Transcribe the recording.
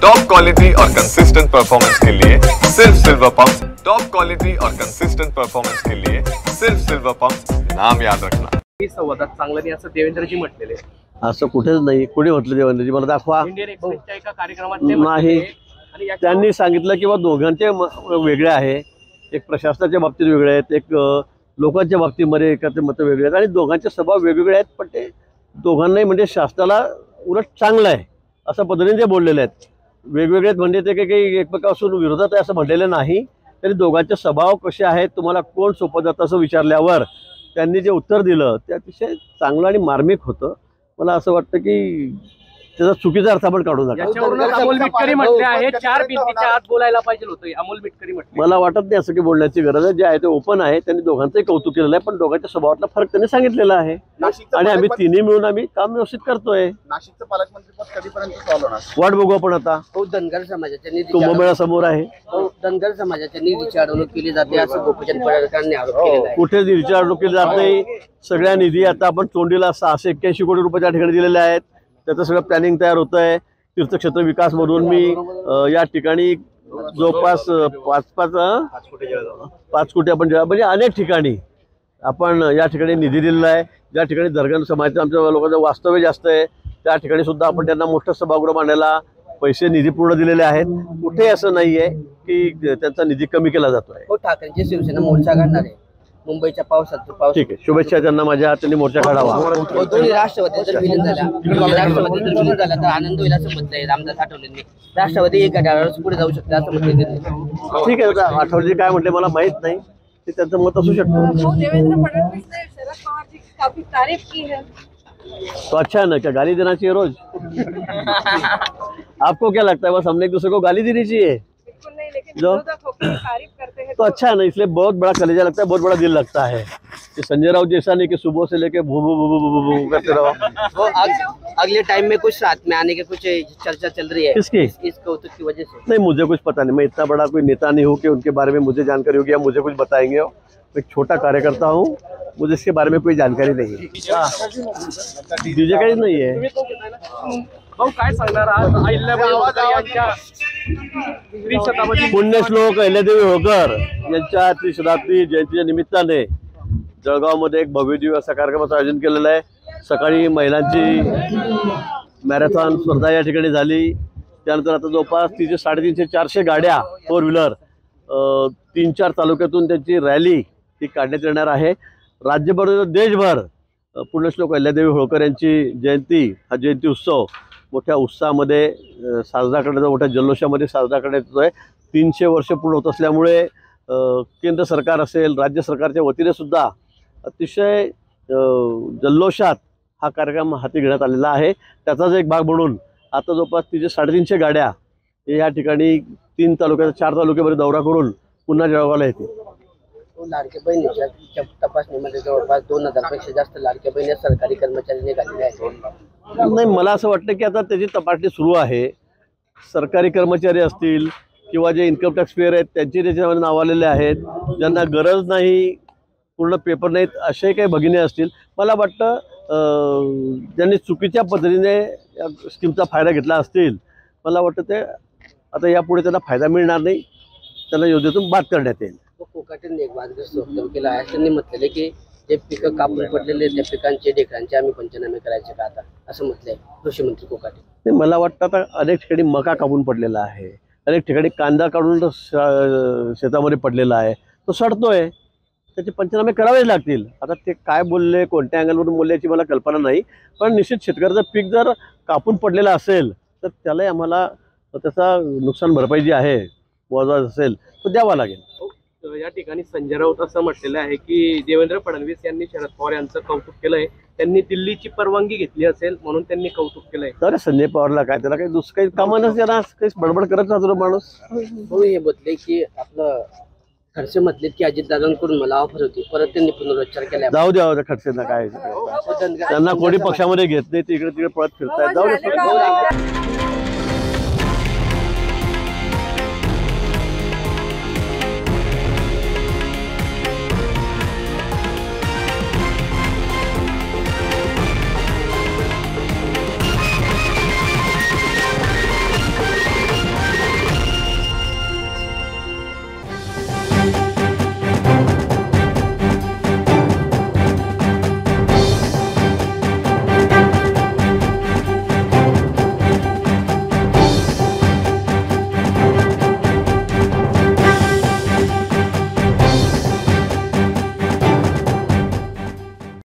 Top quality और consistent performance के लिए सिर्फ सिल्वर पंप। टॉप क्वालिटी और कंसिस्टेंट परफॉर्मेंस के लिए सिर्फ सिल्वर पंप, नाम याद रखना। संवादात चांगलं असं देवेंद्रजी म्हटलेले असं कुठेच नाही। कोणी म्हटलं देवेंद्रजी? मला दाखवा। इंडियन एक्सप्रेसच्या एका कार्यक्रमात नाही, त्यांनी सांगितलं की दोघांचे वेगळे आहे। एक प्रशासनाच्या बाबतीत वेगळे आहेत, एक लोकांच्या बाबतीमध्ये एकाचे मत वेगळे आहेत आणि दोघांचे स्वभाव वेगवेगळे आहेत। पण ते दोघांनाही म्हणजे शासनाला उलट चांगलं आहे असं पद्धतीने ते बोललेले आहेत। वेगवेगळे म्हणजे ते काही एकमेकांपासून विरोधात आहे असं म्हटलेलं नाही। तरी दोघांचे स्वभाव कसे आहेत, तुम्हाला कोण सोपं जातं असं विचारल्यावर त्यांनी जे उत्तर दिलं ते अतिशय चांगलं आणि मार्मिक होतं। मला असं वाटतं की त्याचा चुकीचा अर्थ आपण काढू नका। अमोल मिटकरी म्हटले आहे 4 भिंतीच्या आत बोलायला पाहिजे होतं, अमोल मिटकरी म्हटले। मला वाटत नाही असं की बोलण्याची गरज आहे। जे आहे ते ओपन आहे। त्यांनी दोघांचंही कौतुक केलेलं आहे, पण दोघांच्या स्वभावातला फरक त्यांनी सांगितलेला आहे आणि आम्ही तिन्ही मिळून आम्ही काम व्यवस्थित करतोय। नाशिकचं पालकमंत्रीपद कधीपर्यंत चालू होणार? वाट बघू आपण आता। धनगर समाजाच्या निधी कुंभमेळा समोर आहे। धनगर समाजाच्या निधीची अडवणूक केली जाते असं गोपीचंद पडळकरांनी आरोप केलेला आहे। कुठे निधीची अडवणूक केली जात नाही। सगळ्या निधी आता आपण तोंडीला 681 कोटी रुपये त्या ठिकाणी दिलेले आहेत। त्याचं सगळं प्लॅनिंग तयार होतं आहे। तीर्थक्षेत्र विकास मधून मी या ठिकाणी जवळपास 5 कोटी आपण म्हणजे अनेक ठिकाणी आपण या ठिकाणी निधी दिलेला आहे। ज्या ठिकाणी धनगर समाजाच्या आमच्या लोकांचं वास्तव्य जास्त आहे त्या ठिकाणी सुद्धा आपण त्यांना मोठं सभागृह बांधायला पैसे निधी पूर्ण दिलेले आहेत। कुठे असं नाही आहे की त्यांचा निधी कमी केला जातोय। ठाकरेंची शिवसेना मोर्चा काढणार आहे मुंबईच्या पावसात। ठीक आहे, शुभेच्छा त्यांना माझ्या। त्यांनी मोर्चा काढावा। दोन्ही राष्ट्रवादी जर विलीन झाला तर आनंद होईल असं म्हटलंय रामदास आठवलेंनी। राष्ट्रवादी एक घड्याळावर पुढे जाऊ शकते असं म्हटलं। ठीक आहे, आठवले काय म्हटले मला माहित नाही, ते त्यांचं मत असू शकतं। देवेंद्र फडणवीस ने शरद पवार जी की काफी तारीफ की है, तो अच्छा है ना? क्या गाली देना चाहिए रोज? आपको क्या लगता है बस हमने एक दूसरे को गाली देनी चाहिए? बिल्कुल नहीं, लेकिन जो विरोधक होकर तारीफ करते हैं तो अच्छा है ना, इसलिए बहुत बड़ा कलेजा लगता है, बहुत बड़ा दिल लगता है। कि संजय राउत जैसा नहीं कि सुबह से लेके भू भू भू भू भू भू करते रहो। वो अगले टाइम में कुछ साथ में आने की कुछ चर्चा चल रही है। किसकी? इस कौतुक की वजह से। नहीं, मुझे कुछ पता नहीं। मैं इतना बड़ा कोई नेता नहीं हूँ कि उनके बारे में मुझे जानकारी होगी या मुझे कुछ बताएंगे। मैं एक छोटा कार्यकर्ता हूँ, मुझे इसके बारे में कोई जानकारी नहीं है। डीजे का ही नहीं है। भाऊ काय सांगणार आज अहिल्याबाई होळकर यांच्या त्रिशताब्दी पुण्यश्लोक अहिल्यादेवी होळकर यांच्या त्रिशताब्दी जयंतीच्या निमित्ताने जळगावमध्ये एक भव्यदिव्य असा कार्यक्रमाचं आयोजन केलेलं आहे। सकाळी महिलांची मॅरेथॉन स्पर्धा या ठिकाणी झाली। त्यानंतर आता जवळपास 300, 350, 400 गाड्या 4 व्हीलर 3-4 तालुक्यातून त्यांची रॅली ही काढण्यात येणार आहे। राज्यभर देशभर पुण्यश्लोक अहिल्यादेवी होळकर यांची जयंती हा जयंती उत्सव मोठ्या उत्साहामध्ये साजरा करण्याचा, मोठ्या जल्लोषामध्ये साजरा करण्यात येतोय। 300 वर्ष पूर्ण होत असल्यामुळे केंद्र सरकार असेल, राज्य सरकारच्या वतीने सुद्धा अतिशय जल्लोषात हा कार्यक्रम हाती घेण्यात आलेला आहे। त्याचाच एक भाग म्हणून आता जवळपास 300, 350 गाड्या या ठिकाणी 3 तालुक्यात 4 तालुक्यामध्ये दौरा करून पुन्हा जळगावला येतील। लाडक्या बहिणीच्या तपासणीमध्ये जवळपास 2000 पेक्षा जास्त लाडक्या बहिणी सरकारी कर्मचारी निघालेले आहेत। नाही, मला असं वाटतं की आता त्याची तपासणी सुरू आहे। सरकारी कर्मचारी असतील किंवा जे इन्कम टॅक्स पेअर आहेत त्यांचे त्याच्यामध्ये नाव आलेले आहेत। ज्यांना गरज नाही, पूर्ण पेपर नाहीत असे काही भगिनी असतील, मला वाटतं ज्यांनी चुकीच्या पद्धतीने या स्कीमचा फायदा घेतला असतील, मला वाटतं ते आता यापुढे त्यांना फायदा मिळणार नाही, त्यांना योजनेतून बाद करण्यात येईल। कोकाटेंनी एक वादग्रस्त वक्तव्य केलं आहे। त्यांनी म्हटलेले की जे पिकं कापून पडलेले त्या पिकांचे ढेकरांचे आम्ही पंचनामे करायचे का आता असं म्हटलंय कृषी मंत्री कोकाटे। नाही, मला वाटतं आता अनेक ठिकाणी मका कापून पडलेला आहे, अनेक ठिकाणी कांदा काढून शेतामध्ये पडलेला आहे, तो सडतोय, त्याचे पंचनामे करावे लागतील। आता ते काय बोलले, कोणत्या अँगलवरून बोलले याची मला कल्पना नाही, पण निश्चित शेतकऱ्याचं पीक जर कापून पडलेलं असेल तर त्यालाही आम्हाला त्याचा नुकसान भरपाई जी आहे, मुआवजा असेल तो द्यावा लागेल। या ठिकाणी संजय राऊत असं म्हटलेलं आहे की देवेंद्र फडणवीस यांनी शरद पवार यांचं कौतुक केलंय, त्यांनी दिल्लीची परवानगी घेतली असेल म्हणून त्यांनी कौतुक केलंय। तर संजय पवारला काय, त्याला काही दुसरं काही कामं नसते ना, काही बडबड करत राहतो माणूस। हो, हे म्हटले की आपलं खडसे म्हटले की अजितदादांकडून मला ऑफर होती, परत त्यांनी पुनरुच्चार केला। जाऊ द्या खडसेंना काय, त्यांना कोणी पक्षामध्ये घेत नाही, तिकडे तिकडे पळत फिरतायत, जाऊ दे।